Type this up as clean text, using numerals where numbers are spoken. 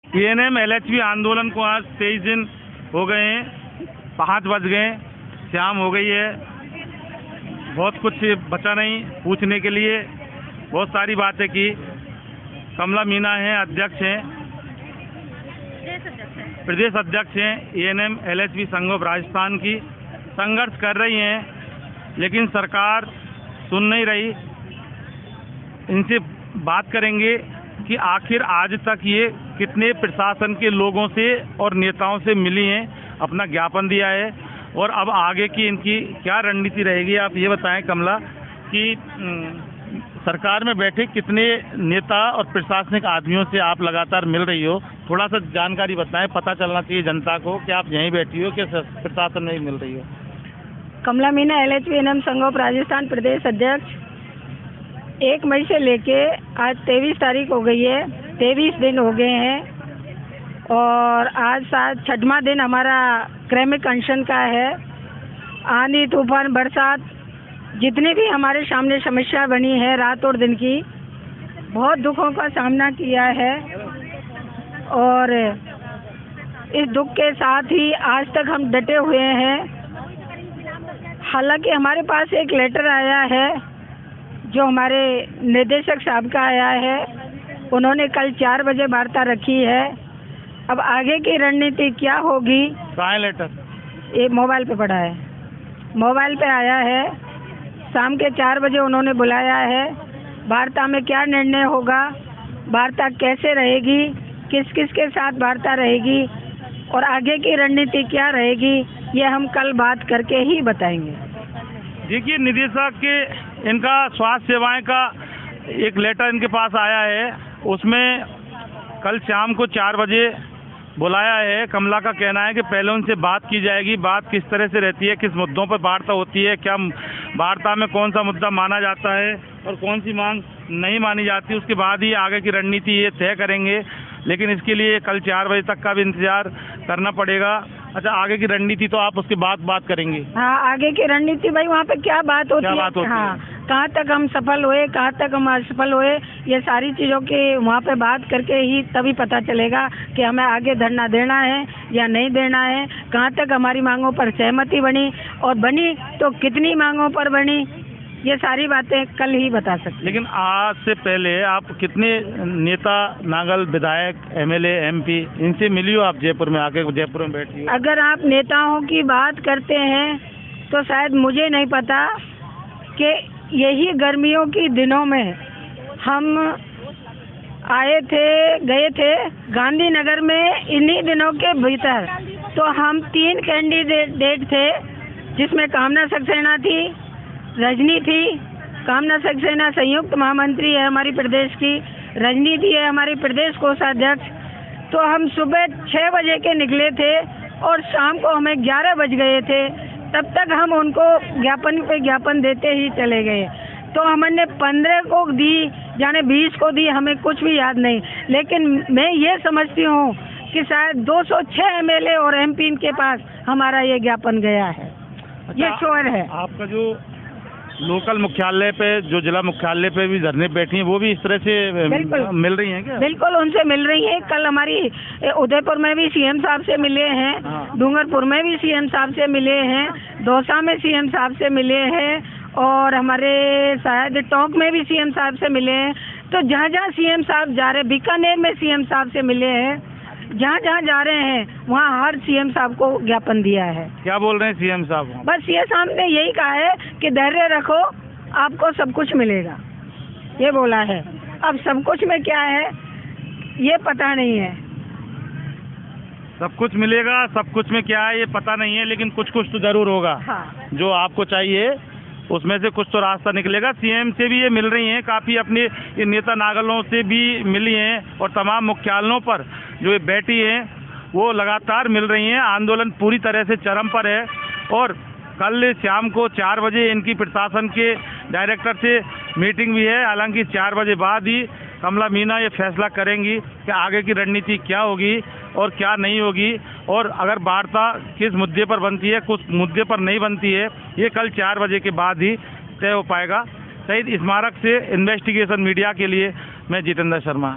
ANM LHB आंदोलन को आज 23 दिन हो गए हैं, 5 बज गए, शाम हो गई है, बहुत कुछ बचा नहीं पूछने के लिए। बहुत सारी बातें की। कमला मीना हैं, अध्यक्ष हैं, प्रदेश अध्यक्ष हैं एएनएम एलएचबी संघ ऑफ राजस्थान की। संघर्ष कर रही हैं, लेकिन सरकार सुन नहीं रही। इनसे बात करेंगे कि आखिर आज तक ये कितने प्रशासन के लोगों से और नेताओं से मिली हैं, अपना ज्ञापन दिया है, और अब आगे की इनकी क्या रणनीति रहेगी। आप ये बताएं कमला कि सरकार में बैठे कितने नेता और प्रशासनिक आदमियों से आप लगातार मिल रही हो, थोड़ा सा जानकारी बताएं, पता चलना चाहिए जनता को कि आप यहीं बैठी हो कि प्रशासन में ही मिल रही हो। कमला मीना एलएचबी एएनएम संघ ऑफ राजस्थान प्रदेश अध्यक्ष। 1 मई से लेके आज 23 तारीख हो गई है, 23 दिन हो गए हैं और आज 6वां दिन हमारा क्रमिक अनशन का है। आंधी तूफान बरसात जितनी भी हमारे सामने समस्या बनी है रात और दिन की, बहुत दुखों का सामना किया है और इस दुख के साथ ही आज तक हम डटे हुए हैं। हालांकि हमारे पास एक लेटर आया है जो हमारे निदेशक साहब का आया है, उन्होंने कल 4 बजे वार्ता रखी है। अब आगे की रणनीति क्या होगी? कहाँ है लेटर? ये मोबाइल पे पड़ा है, मोबाइल पे आया है। शाम के 4 बजे उन्होंने बुलाया है। वार्ता में क्या निर्णय होगा, वार्ता कैसे रहेगी, किस किस के साथ वार्ता रहेगी और आगे की रणनीति क्या रहेगी, ये हम कल बात करके ही बताएंगे। देखिए, निदेशक के इनका स्वास्थ्य सेवाएं का एक लेटर इनके पास आया है, उसमें कल शाम को 4 बजे बुलाया है। कमला का कहना है कि पहले उनसे बात की जाएगी, बात किस तरह से रहती है, किस मुद्दों पर वार्ता होती है, क्या वार्ता में कौन सा मुद्दा माना जाता है और कौन सी मांग नहीं मानी जाती, उसके बाद ही आगे की रणनीति ये तय करेंगे। लेकिन इसके लिए कल 4 बजे तक का भी इंतजार करना पड़ेगा। अच्छा, आगे की रणनीति तो आप उसके बाद बात करेंगे? हाँ, आगे की रणनीति भाई वहाँ पे क्या बात होती है, हाँ, कहाँ तक हम सफल हुए, कहाँ तक हम असफल हुए, ये सारी चीज़ों की वहाँ पे बात करके ही तभी पता चलेगा कि हमें आगे धरना देना है या नहीं देना है, कहाँ तक हमारी मांगों पर सहमति बनी और बनी तो कितनी मांगों पर बनी, ये सारी बातें कल ही बता सकते। लेकिन आज से पहले आप कितने नेता, नागल, विधायक, एमएलए, एमपी, इनसे मिली हो? आप जयपुर में आके जयपुर में बैठी हो? अगर आप नेताओं की बात करते हैं तो शायद मुझे नहीं पता कि यही गर्मियों के दिनों में हम आए थे, गए थे गांधीनगर में। इन्हीं दिनों के भीतर तो हम 3 कैंडिडेट थे, जिसमें कामना सक्सेना थी, रजनी थी। कामना सक्सेना संयुक्त महामंत्री है हमारी प्रदेश की, रजनी थी है हमारी प्रदेश कोषाध्यक्ष। तो हम सुबह 6 बजे के निकले थे और शाम को हमें 11 बज गए थे, तब तक हम उनको ज्ञापन पे ज्ञापन देते ही चले गए। तो हमने 15 को दी, जाने 20 को दी, हमें कुछ भी याद नहीं। लेकिन मैं ये समझती हूँ कि शायद 206 एमएलए और एमपी के पास हमारा ये ज्ञापन गया है। अच्छा, ये श्योर है। आपका जो लोकल मुख्यालय पे, जो जिला मुख्यालय पे भी धरने बैठी हैं, वो भी इस तरह से मिल रही हैं क्या? बिल्कुल, उनसे मिल रही हैं। कल हमारी उदयपुर में भी सीएम साहब से मिले हैं, डूंगरपुर में भी सीएम साहब से मिले हैं, दौसा में सीएम साहब से मिले हैं और हमारे शायद टोंक में भी सीएम साहब से मिले हैं। तो जहाँ जहाँ सीएम साहब जा रहे, बीकानेर में सीएम साहब से मिले हैं, जहाँ जहाँ जा रहे हैं वहाँ हर सीएम साहब को ज्ञापन दिया है। क्या बोल रहे हैं सीएम साहब? बस सीएम साहब ने यही कहा है कि धैर्य रखो, आपको सब कुछ मिलेगा, ये बोला है। अब सब कुछ में क्या है ये पता नहीं है। सब कुछ मिलेगा, सब कुछ में क्या है ये पता नहीं है, लेकिन कुछ कुछ तो जरूर होगा। हाँ। जो आपको चाहिए उसमें से कुछ तो रास्ता निकलेगा। सीएम से भी ये मिल रही हैं, काफ़ी अपने नेता नागलों से भी मिली हैं और तमाम मुख्यालयों पर जो ये बैठी हैं वो लगातार मिल रही हैं। आंदोलन पूरी तरह से चरम पर है और कल शाम को 4 बजे इनकी प्रशासन के डायरेक्टर से मीटिंग भी है। हालांकि 4 बजे बाद ही कमला मीना ये फैसला करेंगी कि आगे की रणनीति क्या होगी और क्या नहीं होगी, और अगर वार्ता किस मुद्दे पर बनती है, कुछ मुद्दे पर नहीं बनती है, ये कल 4 बजे के बाद ही तय हो पाएगा। शहीद स्मारक से इन्वेस्टिगेशन मीडिया के लिए मैं जितेंद्र शर्मा।